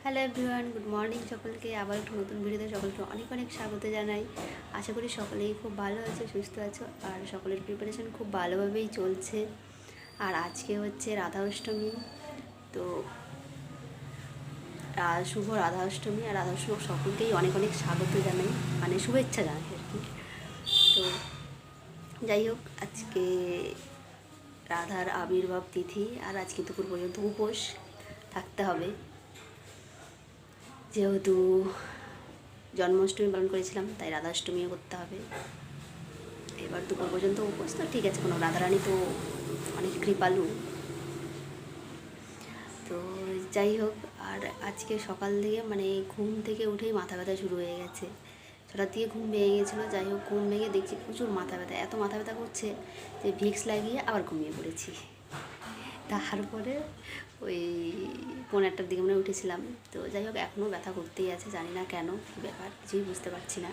Hello everyone, good morning সকলকে। আবার একটু নতুন ভিডিওতে সকলকে অনেক অনেক স্বাগত জানাই। আশা করি সকলেই খুব ভালো আছে, সুস্থ আছো, আর সকলের প্রিপারেশন খুব ভালোভাবেই চলছে। আর আজকে হচ্ছে রাধা অষ্টমী, তো শুভ রাধা অষ্টমী। আর রাধা অষ্টমী সকলকেই অনেক অনেক স্বাগত জানাই, মানে শুভেচ্ছা জানাই আর কি। তো যাই হোক, আজকে রাধার আবির্ভাব তিথি, আর আজকে দুপুর পর্যন্ত উপোস থাকতে হবে, যেহেতু জন্মাষ্টমী পালন করেছিলাম, তাই রাধাষ্টমীও করতে হবে। এবার দুপুর পর্যন্ত উপোস, তো ঠিক আছে, কোনো রাধারানী তো অনেক কৃপালু। তো যাই হোক, আর আজকে সকাল থেকে মানে ঘুম থেকে উঠেই মাথা ব্যথা শুরু হয়ে গেছে। হঠাৎ দিয়ে ঘুম ভেঙে গেছিলো। যাই হোক, ঘুম ভেঙে দেখছি প্রচুর মাথা ব্যথা, এত মাথা ব্যথা করছে যে ভিক্স লাগিয়ে আবার ঘুমিয়ে পড়েছি। তারপরে ওই 1:30টার দিকে মানে উঠেছিলাম। তো যাই হোক, এখনও ব্যথা করতেই আছে, জানি না কেন, কী ব্যাপার কিছুই বুঝতে পারছি না।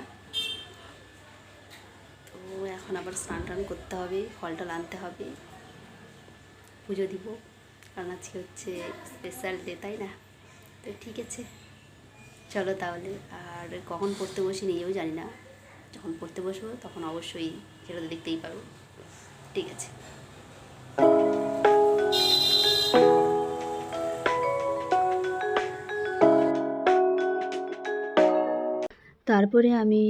তো এখন আবার স্নান টান করতে হবে, ফল টল আনতে হবে, পুজো দিব, কারণ আজকে হচ্ছে স্পেশাল ডে, তাই না? তো ঠিক আছে, চলো তাহলে। আর কখন পড়তে বসি নিজেও জানি না, যখন পড়তে বসবো তখন অবশ্যই সেটা তো দেখতেই পারো। ঠিক আছে। তারপরে আমি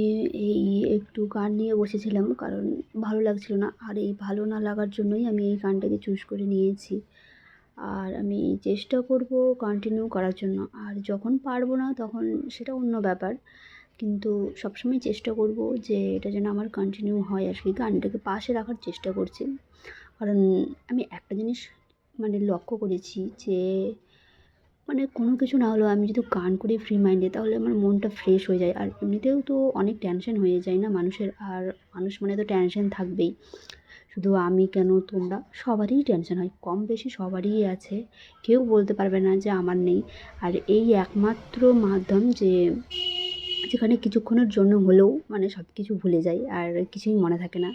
এই একটু গান নিয়ে বসেছিলাম, কারণ ভালো লাগছিল না। আর এই ভালো না লাগার জন্যই আমি এই গানটাকে চুজ করে নিয়েছি। আর আমি চেষ্টা করব কন্টিনিউ করার জন্য। আর যখন পারবো না তখন সেটা অন্য ব্যাপার, কিন্তু সবসময় চেষ্টা করব যে এটা যেন আমার কন্টিনিউ হয় আর কি। গানটাকে পাশে রাখার চেষ্টা করছি, কারণ আমি একটা জিনিস মানে লক্ষ্য করেছি যে মানে কোনো কিছু না হলেও আমি যদি গান করি ফ্রি মাইন্ডে, তাহলে আমার মনটা ফ্রেশ হয়ে যায়। আর এমনিতেও তো অনেক টেনশন হয়ে যায় না মানুষের, আর মানুষ মানে তো টেনশন থাকবেই। শুধু আমি কেন, তোমরা সবারই টেনশন হয়, কম বেশি সবারই আছে, কেউ বলতে পারবে না যে আমার নেই। আর এই একমাত্র মাধ্যম যে যেখানে কিছুক্ষণের জন্য হলেও মানে সব কিছু ভুলে যাই, আর কিছুই মনে থাকে না,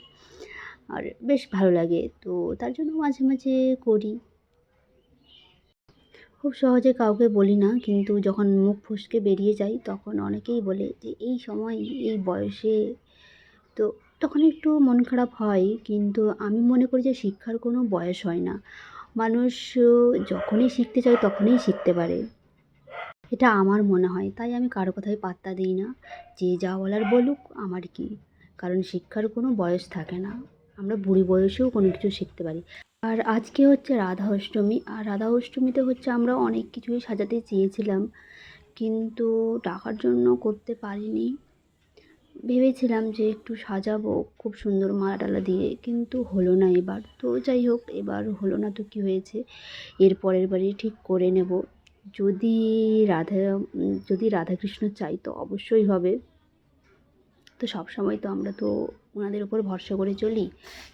আর বেশ ভালো লাগে। তো তার জন্য মাঝে মাঝে করি। খুব সহজে কাউকে বলি না, কিন্তু যখন মুখ ফসকে বেরিয়ে যায় তখন অনেকেই বলে যে এই সময়, এই বয়সে। তো তখন একটু মন খারাপ হয়, কিন্তু আমি মনে করি যে শিক্ষার কোনো বয়স হয় না। মানুষ যখনই শিখতে চায় তখনই শিখতে পারে, এটা আমার মনে হয়। তাই আমি কারো কথায় পাত্তা দিই না, যে যা বলার বলুক, আমার কি। কারণ শিক্ষার কোনো বয়স থাকে না, আমরা বুড়ি বয়সেও কোনো কিছু শিখতে পারি। আর আজকে হচ্ছে রাধা অষ্টমী, আর রাধা অষ্টমীতে হচ্ছে আমরা অনেক কিছুই সাজাতে চেয়েছিলাম, কিন্তু টাকার জন্য করতে পারিনি। ভেবেছিলাম যে একটু সাজাবো খুব সুন্দর মালা টালা দিয়ে, কিন্তু হলো না এবার। তো যাই হোক, এবার হলো না তো কী হয়েছে, এর পরের বারে ঠিক করে নেব। যদি যদি রাধাকৃষ্ণ চাই তো অবশ্যই হবে। তো সব সময় তো আমরা তো ওনাদের উপর ভরসা করে চলি।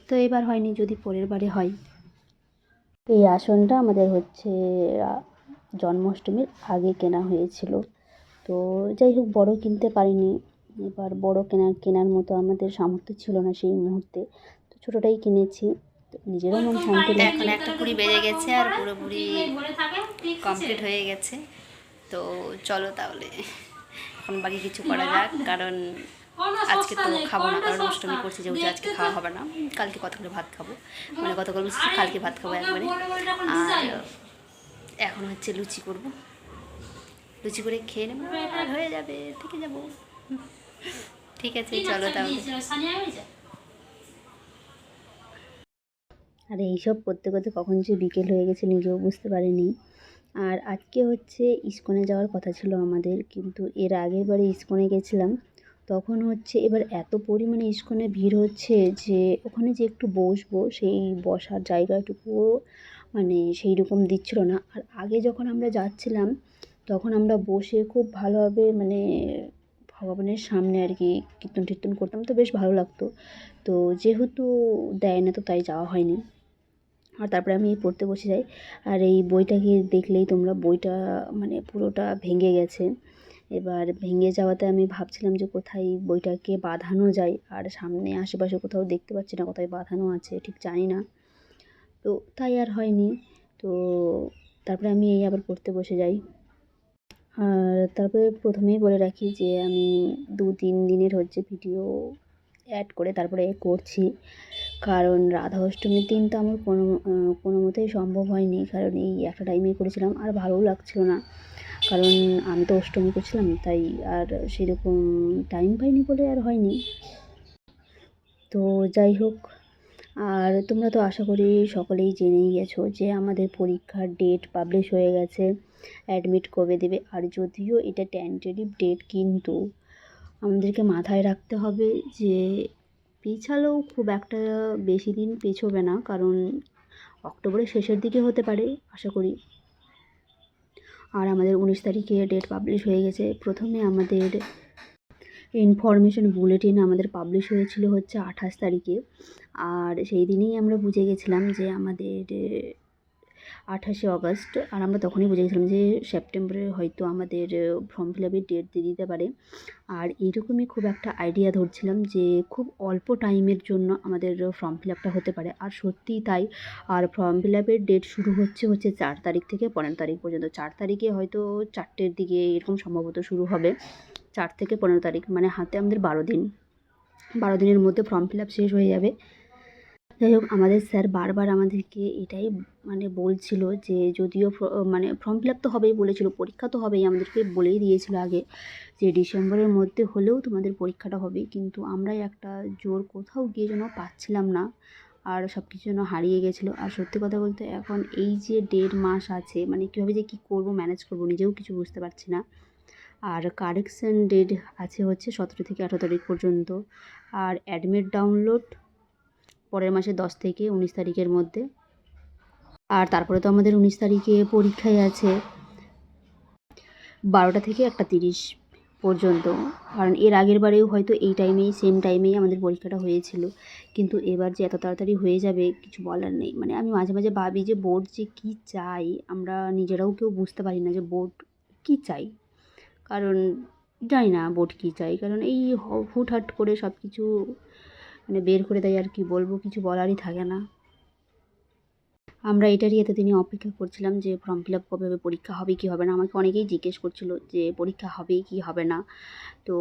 তো এবার হয়নি, যদি পরের বারে হয়। এই আসনটা আমাদের হচ্ছে জন্মাষ্টমীর আগে কেনা হয়েছিল। তো যাই হোক, বড় কিনতে পারিনি। এবার বড় কেনার মতো আমাদের সামর্থ্য ছিল না সেই মুহূর্তে, তো ছোটোটাই কিনেছি। তো নিজেরও মন শান্তি লাগে। এখন 1:20 বেজে গেছে, আর পুরোপুরি কমপ্লিট হয়ে গেছে। তো চলো তাহলে এখন বাকি কিছু করা যাক, কারণ আজকে তো খাবো না, কারণ অষ্টমী করছি যেহেতু আজকে খাওয়া হবে না। কালকে কত করে ভাত খাবো, মানে গতকাল বলছি কালকে ভাত খাবো একবারে। আর এখন হচ্ছে লুচি করব, লুচি করে খেয়ে নেবো, আর হয়ে যাবে, থেকে যাবো। ঠিক আছে, চলো তাহলে। আর এইসব করতে করতে কখন যে বিকেল হয়ে গেছে নিজেও বুঝতে পারিনি। আর আজকে হচ্ছে ইস্কনে যাওয়ার কথা ছিল আমাদের, কিন্তু এর আগের বারে ইস্কনে গেছিলাম, তখন হচ্ছে এবার এত পরিমাণে ইস্কনে ভিড় হচ্ছে যে ওখানে যে একটু বসবো সেই বসার জায়গাটুকুও মানে সেই রকম দিচ্ছিল না। আর আগে যখন আমরা যাচ্ছিলাম তখন আমরা বসে খুব ভালোভাবে মানে ভগবানের সামনে আর কি কীর্তন টীর্তন করতাম, তো বেশ ভালো লাগতো। তো যেহেতু দেয় না, তো তাই যাওয়া হয়নি। আর তারপরে আমি পড়তে বসে যাই। আর এই বইটাকে দেখলেই তোমরা, বইটা মানে পুরোটা ভেঙে গেছে। এবার ভেঙে যাওয়াতে আমি ভাবছিলাম যে কোথায় বইটাকে বাঁধানো যায়, আর সামনে আশেপাশে কোথাও দেখতে পাচ্ছি না কোথায় বাঁধানো আছে, ঠিক জানি না। তো তাই আর হয়নি। তো তারপরে আমি এই আবার পড়তে বসে যাই। আর তারপরে প্রথমেই বলে রাখি যে আমি 2-3 দিনের হচ্ছে ভিডিও অ্যাড করে তারপরে করছি, কারণ রাধা অষ্টমীর দিন তো আমার কোনো মতেই সম্ভব হয়নি, কারণ এই একটা টাইমেই করেছিলাম আর ভালোও লাগছিল না, কারণ আমি তো অষ্টমী করছিলাম তাই আর সেরকম টাইম পাইনি বলে আর হয়নি। তো যাই হোক, আর তোমরা তো আশা করি সকলেই জেনেই গেছো যে আমাদের পরীক্ষার ডেট পাবলিশ হয়ে গেছে, অ্যাডমিট কবে দেবে। আর যদিও এটা টেন্টেটিভ ডেট, কিন্তু আমাদেরকে মাথায় রাখতে হবে যে পিছালেও খুব একটা বেশি দিন পেছোবে না, কারণ অক্টোবরের শেষের দিকে হতে পারে আশা করি। আর আমাদের 19 তারিখে ডেট পাবলিশ হয়ে গেছে। প্রথমে আমাদের ইনফরমেশন বুলেটিন আমাদের পাবলিশ হয়েছিল হচ্ছে 28 তারিখে, আর সেই দিনেই আমরা বুঝে গেছিলাম যে আমাদের 28শে অগস্ট, আর আমরা তখনই বুঝে গেছিলাম যে সেপ্টেম্বরে হয়তো আমাদের ফর্ম ফিল আপের ডেট দিয়ে দিতে পারে। আর এরকমই খুব একটা আইডিয়া ধরছিলাম যে খুব অল্প টাইমের জন্য আমাদের ফর্ম ফিল আপটা হতে পারে, আর সত্যিই তাই। আর ফর্ম ফিল আপের ডেট শুরু হচ্ছে 4 তারিখ থেকে 15 তারিখ পর্যন্ত। 4 তারিখে হয়তো 4টের দিকে এরকম সম্ভবত শুরু হবে, 4 থেকে 15 তারিখ, মানে হাতে আমাদের 12 দিন। 12 দিনের মধ্যে ফর্ম ফিল আপ শেষ হয়ে যাবে। যাই হোক, আমাদের স্যার বারবার আমাদেরকে এটাই মানে বলছিল যে যদিও মানে ফর্ম ফিল আপ তো হবেই বলেছিল, পরীক্ষা তো হবেই, আমাদেরকে বলেই দিয়েছিল আগে যে ডিসেম্বরের মধ্যে হলেও তোমাদের পরীক্ষাটা হবে। কিন্তু আমরাই একটা জোর কোথাও গিয়ে যেন পাচ্ছিলাম না, আর সব কিছু যেন হারিয়ে গেছিলো। আর সত্যি কথা বলতে এখন এই যে 1.5 মাস আছে, মানে কীভাবে যে কী করবো, ম্যানেজ করবো নিজেও কিছু বুঝতে পারছি না। আর কারেকশান ডেট আছে হচ্ছে 17 থেকে 18 তারিখ পর্যন্ত, আর অ্যাডমিট ডাউনলোড পরের মাসে 10 থেকে 19 তারিখের মধ্যে। আর তারপরে তো আমাদের 19 তারিখে পরীক্ষাই আছে 12টা থেকে 1:30 পর্যন্ত, কারণ এর আগের বারেও হয়তো এই টাইমেই সেম টাইমেই আমাদের পরীক্ষাটা হয়েছিল, কিন্তু এবার যে এত তাড়াতাড়ি হয়ে যাবে কিছু বলার নেই। মানে আমি মাঝে মাঝে ভাবি যে বোর্ড যে কী চাই, আমরা নিজেরাও কেউ বুঝতে পারি না যে বোর্ড কী চাই, কারণ জানি না বোর্ড কী চাই, কারণ এই হুটহাট করে সব কিছু মানে বের করে দেয়, আর কি বলবো, কিছু বলারই থাকে না। আমরা এটারই এতদিনে অপেক্ষা করছিলাম যে ফর্ম ফিল আপ কবে হবে, পরীক্ষা হবে কি হবে না। আমাকে অনেকেই জিজ্ঞেস করছিল যে পরীক্ষা হবে কি হবে না, তো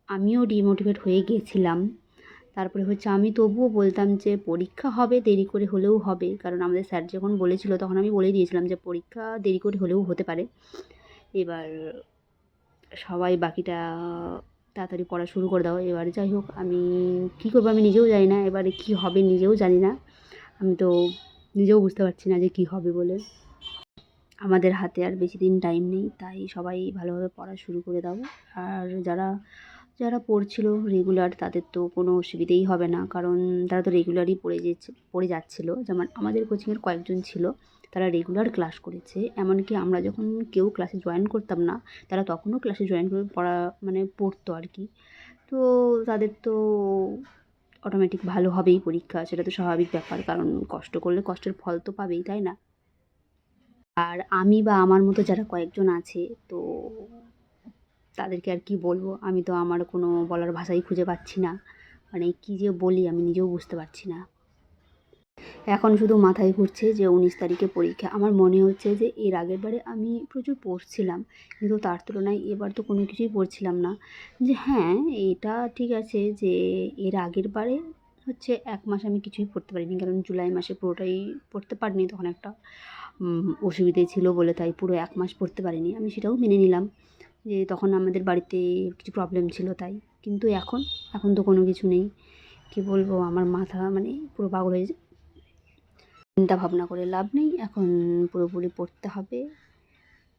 আমিও ডিমোটিভেট হয়ে গেছিলাম। তারপরে হচ্ছে আমি তবুও বলতাম যে পরীক্ষা হবে, দেরি করে হলেও হবে, কারণ আমাদের স্যার যখন বলেছিল তখন আমি বলেই দিয়েছিলাম যে পরীক্ষা দেরি করে হলেও হতে পারে। এবার সবাই বাকিটা তাড়াতাড়ি পড়া শুরু করে দাও। এবার যাই হোক, আমি কী করবো আমি নিজেও জানি না, এবারে কী হবে নিজেও জানি না। আমি তো নিজেও বুঝতে পারছি না যে কী হবে বলে। আমাদের হাতে আর বেশি দিন টাইম নেই, তাই সবাই ভালোভাবে পড়া শুরু করে দাও। আর যারা যারা পড়ছিল রেগুলার, তাদের তো কোনো অসুবিধেই হবে না, কারণ তারা তো রেগুলারই পড়ে যাচ্ছিলো। যেমন আমাদের কোচিংয়ের কয়েকজন ছিল, তারা রেগুলার ক্লাস করেছে, এমনকি আমরা যখন কেউ ক্লাসে জয়েন করতাম না, তারা তখনও ক্লাসে জয়েন করে পড়া মানে পড়তো আর কি। তো তাদের তো অটোমেটিক ভালো হবেই পরীক্ষা, সেটা তো স্বাভাবিক ব্যাপার, কারণ কষ্ট করলে কষ্টের ফল তো পাবেই, তাই না? আর আমি বা আমার মতো যারা কয়েকজন আছে, তো তাদেরকে আর কি বলবো, আমি তো আমার কোনো বলার ভাষাই খুঁজে পাচ্ছি না, মানে কী যে বলি আমি নিজেও বুঝতে পারছি না। এখন শুধু মাথায় ঘুরছে যে 19 তারিখে পরীক্ষা। আমার মনে হচ্ছে যে এর আগের বারে আমি প্রচুর পড়ছিলাম, কিন্তু তার তুলনায় এবার তো কোনো কিছুই পড়ছিলাম না। যে হ্যাঁ, এটা ঠিক আছে যে এর আগের বারে হচ্ছে 1 মাস আমি কিছুই পড়তে পারিনি, কারণ জুলাই মাসে পুরোটাই পড়তে পারিনি, তখন একটা অসুবিধে ছিল বলে, তাই পুরো 1 মাস পড়তে পারিনি। আমি সেটাও মেনে নিলাম যে তখন আমাদের বাড়িতে কিছু প্রবলেম ছিল তাই। কিন্তু এখন তো কোনো কিছু নেই। কী বলবো, আমার মাথা মানে পুরো পাগল হয়ে চিন্তা ভাবনা করে লাভ নেই, এখন পুরোপুরি পড়তে হবে।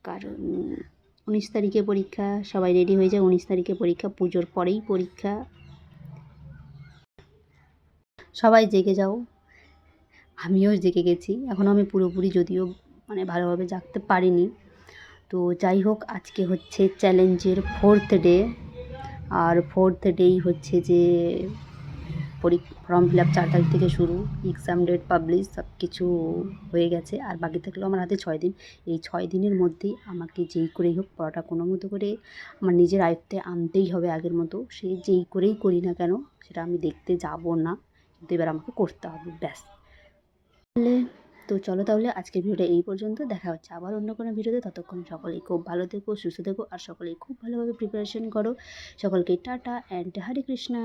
কারণ 19 তারিখে পরীক্ষা, সবাই রেডি হয়ে যায়, 19 তারিখে পরীক্ষা, পুজোর পরেই পরীক্ষা। সবাই জেগে যাও, আমিও জেগে গেছি। এখনও আমি পুরোপুরি যদিও মানে ভালোভাবে জাগতে পারিনি। তো যাই হোক, আজকে হচ্ছে চ্যালেঞ্জের 4th ডে, আর 4th ডেই হচ্ছে যে ফর্ম ফিল আপ 4 তারিখ থেকে শুরু, এক্সাম ডেট পাবলিশ, সব কিছু হয়ে গেছে। আর বাকি থাকলেও আমার হাতে 6 দিন। এই 6 দিনের মধ্যেই আমাকে যেই করেই হোক পড়াটা কোনো মতো করে আমার নিজের আয়ত্তে আনতেই হবে আগের মতো। সে যেই করেই করি না কেন, সেটা আমি দেখতে যাব না, কিন্তু এবার আমাকে করতে হবে, ব্যাস। তাহলে তো চলো তাহলে আজকের ভিডিওটা এই পর্যন্ত। দেখা হচ্ছে আবার অন্য কোনো ভিডিওতে। ততক্ষণ সকলেই খুব ভালো থেকো, সুস্থ থেকো আর সকলেই খুব ভালোভাবে প্রিপারেশন করো। সকলকে টাটা অ্যান্ড হরে কৃষ্ণা।